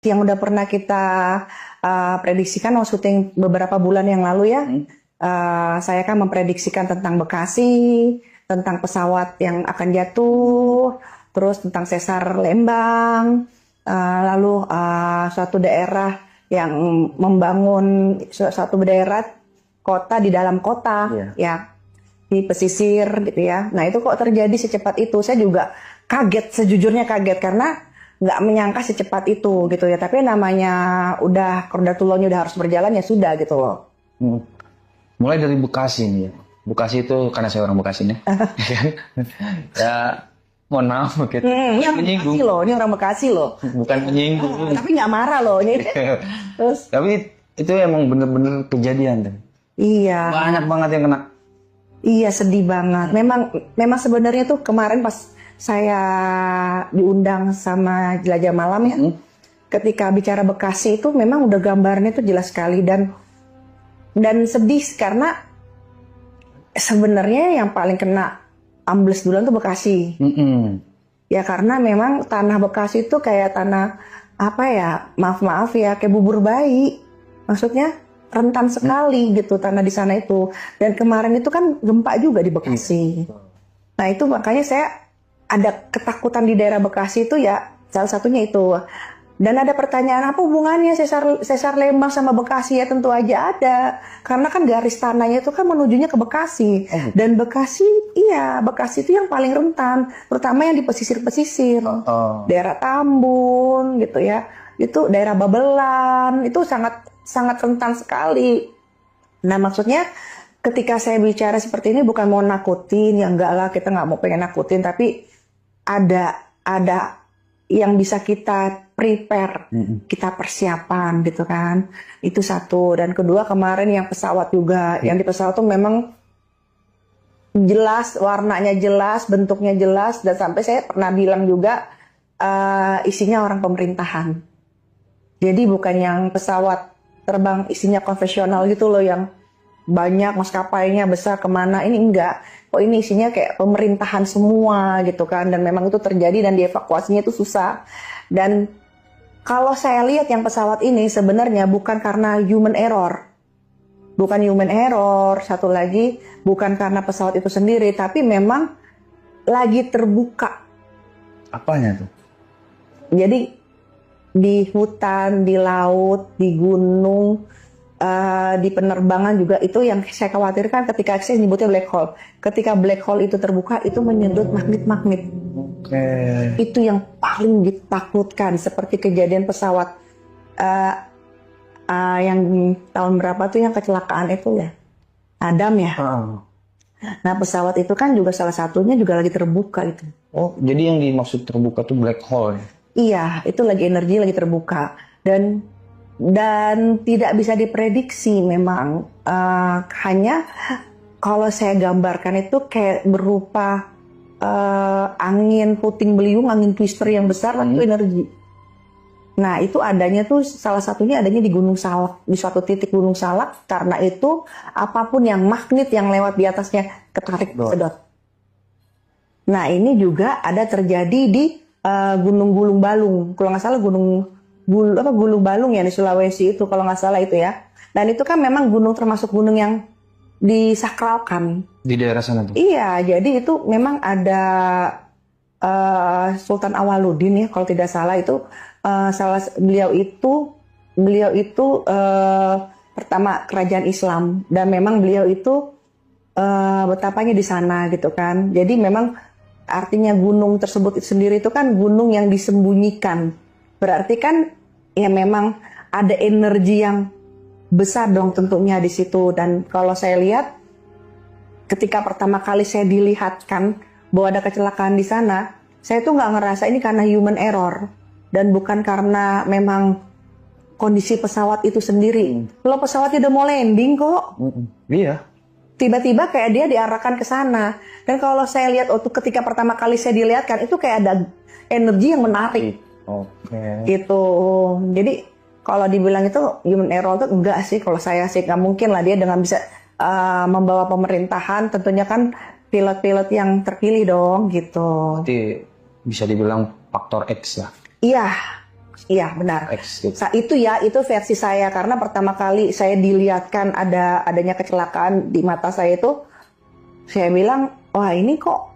yang udah pernah kita prediksikan waktu syuting beberapa bulan yang lalu ya. Saya kan memprediksikan tentang Bekasi, tentang pesawat yang akan jatuh, terus tentang sesar Lembang, lalu suatu daerah yang membangun suatu daerah kota di dalam kota, ya di pesisir gitu ya. Nah itu kok terjadi secepat itu? Saya juga kaget, sejujurnya kaget karena nggak menyangka secepat itu gitu ya. Tapi namanya udah Qadratullohnya udah harus berjalan ya sudah gitu loh. Mulai dari Bekasi nih ya. Bekasi itu karena saya orang Bekasi nih. Ya mohon maaf gitu. Ini orang Menyinggung. Bekasi loh, ini orang Bekasi loh. Bukan menyinggung. Tapi nggak marah loh ini. Terus? Tapi itu emang bener-bener kejadian tuh. Iya. Banyak banget yang kena. Iya sedih banget. Memang sebenarnya tuh kemarin pas saya diundang sama Jelajah Malam ya, ketika bicara Bekasi itu memang udah gambarnya tuh jelas sekali dan sedih karena sebenarnya yang paling kena ambles duluan tuh Bekasi. Ya karena memang tanah Bekasi itu kayak tanah apa ya, maaf ya, kayak bubur bayi. Maksudnya rentan sekali gitu tanah di sana itu. Dan kemarin itu kan gempa juga di Bekasi. Nah itu makanya saya ada ketakutan di daerah Bekasi itu ya, salah satunya itu. Dan ada pertanyaan apa hubungannya sesar Lembang sama Bekasi? Ya tentu aja ada. Karena kan garis tanahnya itu kan menujunya ke Bekasi. Dan Bekasi, iya Bekasi itu yang paling rentan. Terutama yang di pesisir-pesisir. Daerah Tambun gitu ya. Itu daerah Babelan, itu sangat rentan sekali. Nah maksudnya ketika saya bicara seperti ini bukan mau nakutin, ya enggak lah kita nggak mau pengen nakutin. Tapi ada yang bisa kita prepare, kita persiapan gitu kan. Itu satu. Dan kedua kemarin yang pesawat juga, yang di pesawat tuh memang jelas, warnanya jelas, bentuknya jelas, dan sampai saya pernah bilang juga isinya orang pemerintahan. Jadi bukan yang pesawat terbang isinya konvensional gitu loh yang banyak maskapainya besar kemana, ini enggak. Oh ini isinya kayak pemerintahan semua gitu kan, dan memang itu terjadi dan dievakuasinya itu susah. Dan kalau saya lihat yang pesawat ini sebenarnya bukan karena human error. Bukan human error, satu lagi bukan karena pesawat itu sendiri, tapi memang lagi terbuka. Apanya tuh? Jadi di hutan, di laut, di gunung, di penerbangan juga itu yang saya khawatirkan ketika saya nyebutnya black hole. Ketika black hole itu terbuka itu menyedot magnet-magnet. Itu yang paling ditakutkan seperti kejadian pesawat yang tahun berapa tuh yang kecelakaan itu ya, Adam ya. Nah pesawat itu kan juga salah satunya juga lagi terbuka itu. Oh jadi yang dimaksud terbuka tuh black hole ya? Iya itu lagi energi lagi terbuka dan tidak bisa diprediksi memang. Hanya kalau saya gambarkan itu kayak berupa angin puting beliung, angin twister yang besar itu energi. Nah itu adanya tuh salah satunya adanya di Gunung Salak, di suatu titik Gunung Salak, karena itu apapun yang magnet yang lewat di atasnya ketarik sedot. Nah ini juga ada terjadi di Gunung Gulung Balung, kalau nggak salah Gulung Balung ya di Sulawesi itu kalau nggak salah itu ya. Dan itu kan memang gunung termasuk gunung yang disakralkan. Di daerah sana tuh? Iya, jadi itu memang ada Sultan Awaludin ya kalau tidak salah itu beliau itu pertama kerajaan Islam dan memang beliau itu betapanya di sana gitu kan. Jadi memang artinya gunung tersebut sendiri itu kan gunung yang disembunyikan. Berarti kan ya memang ada energi yang besar dong tentunya di situ. Dan kalau saya lihat ketika pertama kali saya dilihatkan bahwa ada kecelakaan di sana, saya tuh nggak ngerasa ini karena human error dan bukan karena memang kondisi pesawat itu sendiri. Kalau pesawatnya udah mau landing kok. Iya. Tiba-tiba kayak dia diarahkan ke sana. Dan kalau saya lihat waktu ketika pertama kali saya dilihatkan itu kayak ada energi yang menarik. Gitu. Jadi kalau dibilang itu human error itu enggak sih. Kalau saya sih nggak mungkin lah dia dengan bisa membawa pemerintahan. Tentunya kan pilot-pilot yang terpilih dong gitu. Berarti bisa dibilang faktor X ya? Iya. Iya benar. X gitu. Itu versi saya karena pertama kali saya dilihatkan adanya kecelakaan di mata saya itu, saya bilang, wah ini kok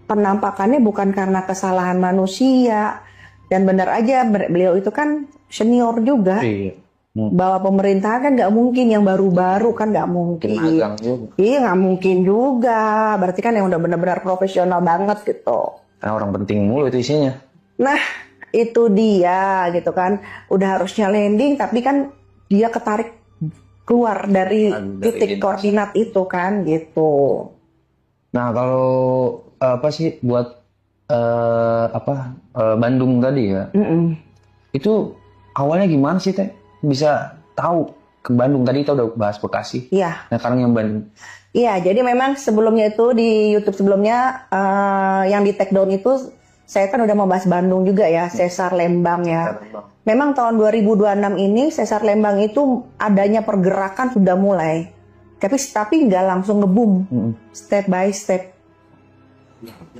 penampakannya bukan karena kesalahan manusia. Dan benar aja beliau itu kan senior juga. Iya. Bahwa pemerintahan kan nggak mungkin, yang baru-baru kan nggak mungkin. Magang juga. Iya nggak mungkin juga. Berarti kan yang udah benar-benar profesional banget gitu. Nah, orang penting mulu itu isinya. Nah itu dia gitu kan. Udah harusnya landing tapi kan dia ketarik keluar dari titik koordinat itu kan gitu. Nah kalau apa sih buat Bandung tadi ya? Itu awalnya gimana sih Teh? Bisa tahu ke Bandung, tadi kita udah bahas Bekasi. Iya. Nah sekarang yang Bandung. Iya, jadi memang sebelumnya itu di YouTube sebelumnya yang di take down itu saya kan udah mau bahas Bandung juga ya, Sesar Lembang ya. Memang tahun 2026 ini Sesar Lembang itu adanya pergerakan sudah mulai. Tapi nggak langsung ngebum, step by step.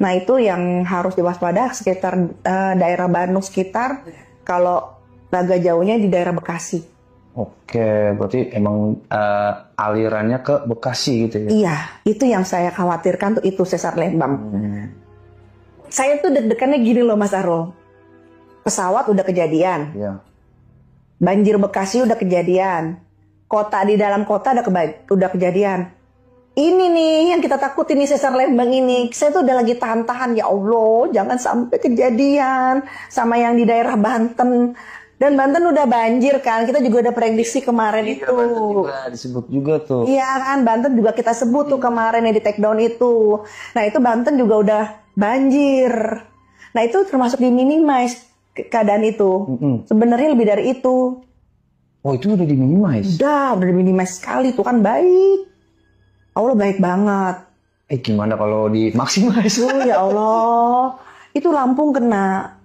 Nah itu yang harus diwaspada sekitar daerah Bandung sekitar. Kalau agak jauhnya di daerah Bekasi. Oke, berarti emang alirannya ke Bekasi gitu ya? Iya, itu yang saya khawatirkan tuh itu Sesar Lembang. Saya tuh deg-degannya gini loh Mas Arul. Pesawat udah kejadian. Iya. Banjir Bekasi udah kejadian. Kota di dalam kota udah kejadian. Ini nih yang kita takutin nih Sesar Lembang ini. Saya tuh udah lagi tahan-tahan, ya Allah, jangan sampai kejadian sama yang di daerah Banten. Dan Banten udah banjir kan, kita juga udah prediksi kemarin itu. Banten juga disebut juga tuh. Iya kan, Banten juga kita sebut tuh kemarin yang di take down itu. Nah itu Banten juga udah banjir. Nah itu termasuk diminimize keadaan itu. Sebenarnya lebih dari itu. Oh itu udah diminimize? Udah diminimize sekali tuh kan, baik. Allah baik banget. Gimana kalau dimaksimalkan? Oh ya Allah, itu Lampung kena.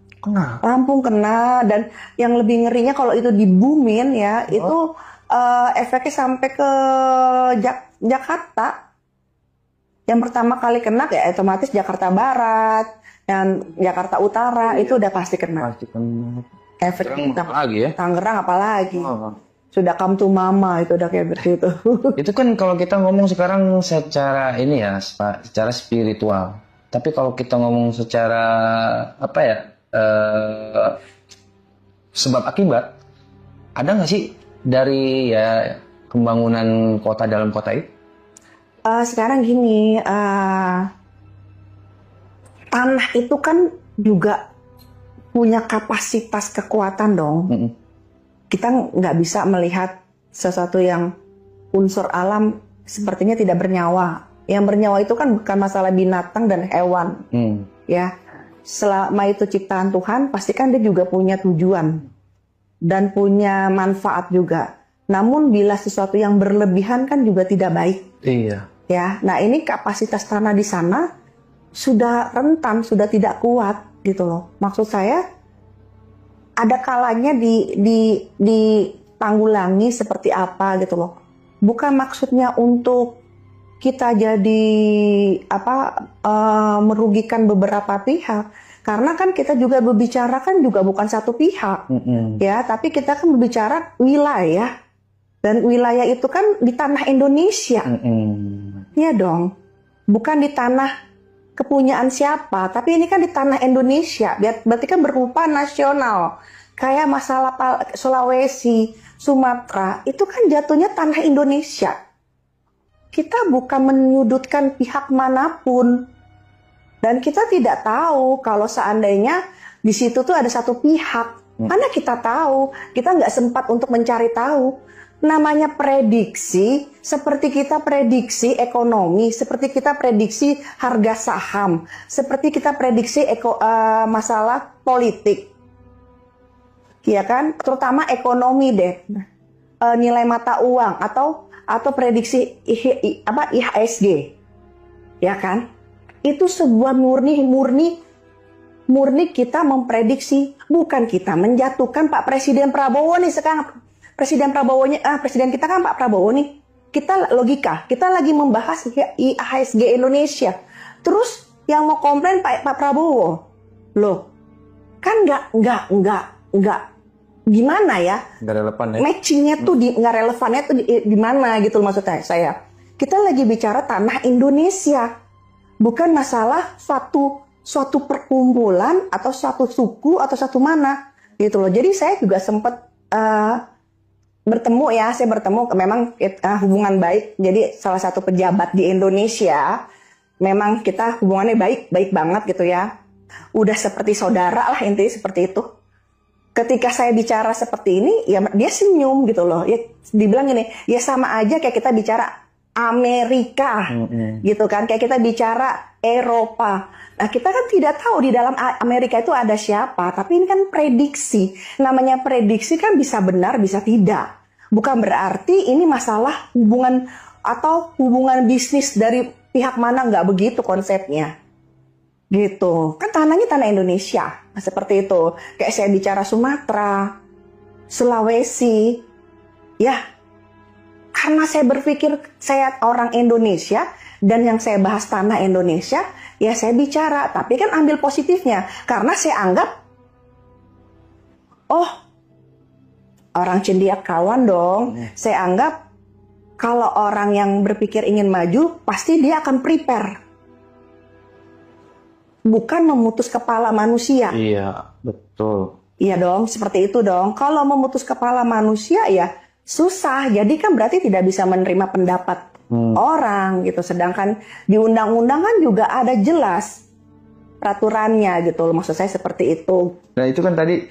Lampung kena, dan yang lebih ngerinya kalau itu dibumin ya, itu efeknya sampai ke Jakarta. Yang pertama kali kena ya otomatis Jakarta Barat, dan Jakarta Utara itu udah pasti kena. Pasti kena. Efek lagi ya? Tangerang apalagi. Sudah come to mama itu udah kayak begitu. Itu kan kalau kita ngomong sekarang secara ini ya, secara spiritual. Tapi kalau kita ngomong secara apa ya? Sebab akibat, ada nggak sih dari ya pembangunan kota dalam kota itu? Sekarang gini, tanah itu kan juga punya kapasitas kekuatan dong. Kita nggak bisa melihat sesuatu yang unsur alam sepertinya tidak bernyawa. Yang bernyawa itu kan bukan masalah binatang dan hewan, ya. Selama itu ciptaan Tuhan, pastikan dia juga punya tujuan dan punya manfaat juga. Namun bila sesuatu yang berlebihan kan juga tidak baik. Iya. Ya, nah ini kapasitas tanah di sana sudah rentan, sudah tidak kuat gitu loh. Maksud saya ada kalanya ditanggulangi seperti apa gitu loh. Bukan maksudnya untuk kita jadi merugikan beberapa pihak, karena kan kita juga berbicara kan juga bukan satu pihak, ya, tapi kita kan berbicara wilayah, dan wilayah itu kan di tanah Indonesia, ya dong, bukan di tanah kepunyaan siapa, tapi ini kan di tanah Indonesia, berarti kan berupa nasional, kayak masalah Sulawesi, Sumatera, itu kan jatuhnya tanah Indonesia. Kita bukan menyudutkan pihak manapun, dan kita tidak tahu kalau seandainya di situ tuh ada satu pihak. Mana kita tahu? Kita nggak sempat untuk mencari tahu. Namanya prediksi, seperti kita prediksi ekonomi, seperti kita prediksi harga saham, seperti kita prediksi masalah politik, ya kan? Terutama ekonomi deh, nilai mata uang atau prediksi IHSG, ya kan? Itu sebuah murni kita memprediksi, bukan kita menjatuhkan Pak Presiden Prabowo nih sekarang. Presiden kita kan Pak Prabowo nih. Kita logika, kita lagi membahas IHSG Indonesia. Terus yang mau komplain Pak Prabowo, loh, kan nggak nggak gimana ya? Nggak relevan ya? Matchingnya tuh nggak relevannya tuh di mana gitu maksudnya saya. Kita lagi bicara tanah Indonesia, bukan masalah suatu perkumpulan atau suatu suku atau satu mana gitu loh. Jadi saya juga sempat saya bertemu memang hubungan baik. Jadi salah satu pejabat di Indonesia, memang kita hubungannya baik banget gitu ya. Udah seperti saudara lah, intinya seperti itu. Ketika saya bicara seperti ini, ya dia senyum gitu loh. Ya dibilang gini, ya sama aja kayak kita bicara Amerika gitu kan, kayak kita bicara Eropa. Nah, kita kan tidak tahu di dalam Amerika itu ada siapa, tapi ini kan prediksi. Namanya prediksi kan bisa benar, bisa tidak. Bukan berarti ini masalah hubungan atau hubungan bisnis dari pihak mana, nggak begitu konsepnya. Gitu. Kan tanahnya tanah Indonesia. Nah, seperti itu. Kayak saya bicara Sumatera, Sulawesi. Ya, karena saya berpikir saya orang Indonesia dan yang saya bahas tanah Indonesia, ya saya bicara, tapi kan ambil positifnya. Karena saya anggap, oh, orang cendiak kawan dong. Saya anggap kalau orang yang berpikir ingin maju, pasti dia akan prepare. Bukan memutus kepala manusia. Iya, betul. Iya dong, seperti itu dong. Kalau memutus kepala manusia ya susah. Jadi kan berarti tidak bisa menerima pendapat orang gitu. Sedangkan di undang-undang kan juga ada jelas peraturannya gitu. Maksud saya seperti itu. Nah itu kan tadi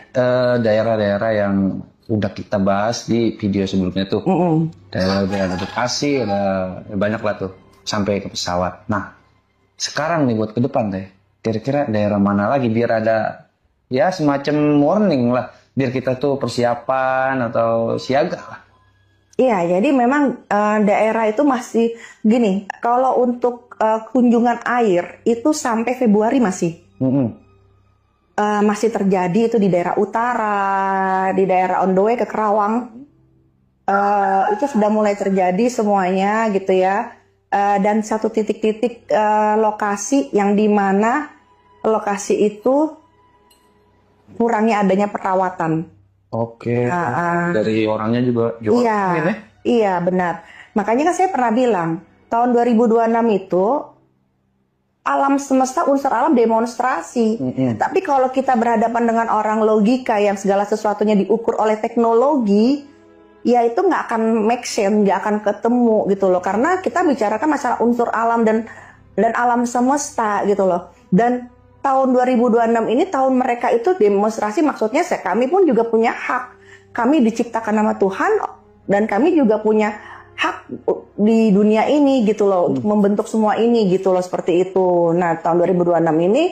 daerah-daerah yang udah kita bahas di video sebelumnya tuh. Daerah-daerah Bekasi, ada banyak lah tuh. Sampai ke pesawat. Nah, sekarang nih buat ke depan deh. Kira-kira daerah mana lagi biar ada ya semacam warning lah. Biar kita tuh persiapan atau siaga lah. Iya, jadi memang daerah itu masih gini. Kalau untuk kunjungan air itu sampai Februari masih. Masih terjadi itu di daerah utara, di daerah on the way ke Kerawang. Itu sudah mulai terjadi semuanya gitu ya. Dan satu titik-titik lokasi yang dimana lokasi itu kurangnya adanya perawatan. Oke. Dari orangnya juga iya, ya? Iya benar. Makanya kan saya pernah bilang tahun 2026 itu alam semesta, unsur alam demonstrasi. Tapi kalau kita berhadapan dengan orang logika yang segala sesuatunya diukur oleh teknologi, ya itu nggak akan make sense, nggak akan ketemu gitu loh. Karena kita bicarakan masalah unsur alam dan alam semesta gitu loh. Dan tahun 2026 ini tahun mereka itu demonstrasi, maksudnya kami pun juga punya hak. Kami diciptakan nama Tuhan dan kami juga punya hak di dunia ini gitu loh, untuk membentuk semua ini gitu loh, seperti itu. Nah, tahun 2026 ini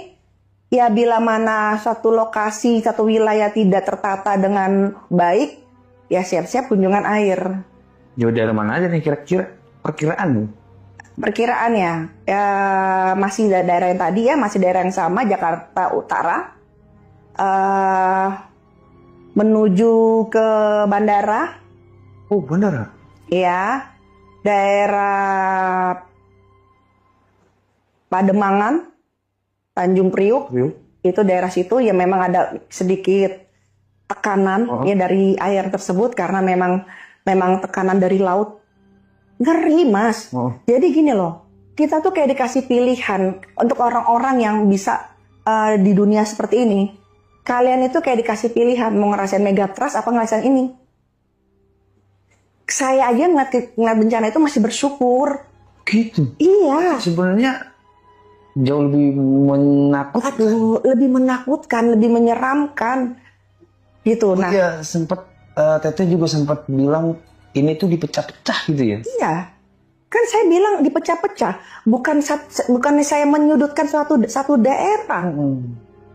ya bila mana satu lokasi, satu wilayah tidak tertata dengan baik, ya siap-siap kunjungan air. Ya daerah mana aja nih kira-kira perkiraan? Perkiraannya ya masih daerah yang tadi ya, masih daerah yang sama, Jakarta Utara, menuju ke bandara. Oh, bandara? Ya, daerah Pademangan, Tanjung Priuk. Itu daerah situ ya memang ada sedikit tekanan ya dari air tersebut karena memang tekanan dari laut. Ngeri mas. Jadi gini loh, kita tuh kayak dikasih pilihan untuk orang-orang yang bisa di dunia seperti ini. Kalian itu kayak dikasih pilihan mau ngerasain megatrust apa ngerasain ini. Saya aja ngeliat bencana itu masih bersyukur. Gitu? Iya. Sebenarnya jauh lebih menakutkan. Aduh, lebih menakutkan, lebih menyeramkan. Gitu. Nah, iya, sempat Teteh juga sempat bilang ini tuh dipecah-pecah gitu ya? Iya. Kan saya bilang dipecah-pecah. Bukan saya menyudutkan satu daerah.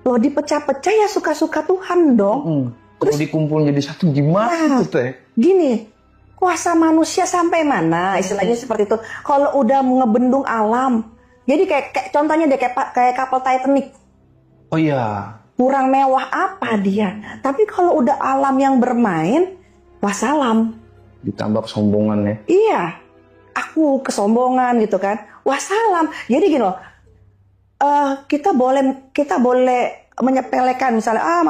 Loh, dipecah-pecah ya suka-suka Tuhan dong. Kalau dikumpul jadi satu gimana tuh Teh? Gini, kuasa manusia sampai mana? Istilahnya seperti itu. Kalau udah ngebendung alam. Jadi kayak contohnya deh kayak kapal Titanic. Oh iya. Kurang mewah apa dia? Tapi kalau udah alam yang bermain, wassalam. Ditambah kesombongan ya? Iya, aku kesombongan gitu kan. Wassalam. Jadi gini loh, kita boleh menyepelekan misalnya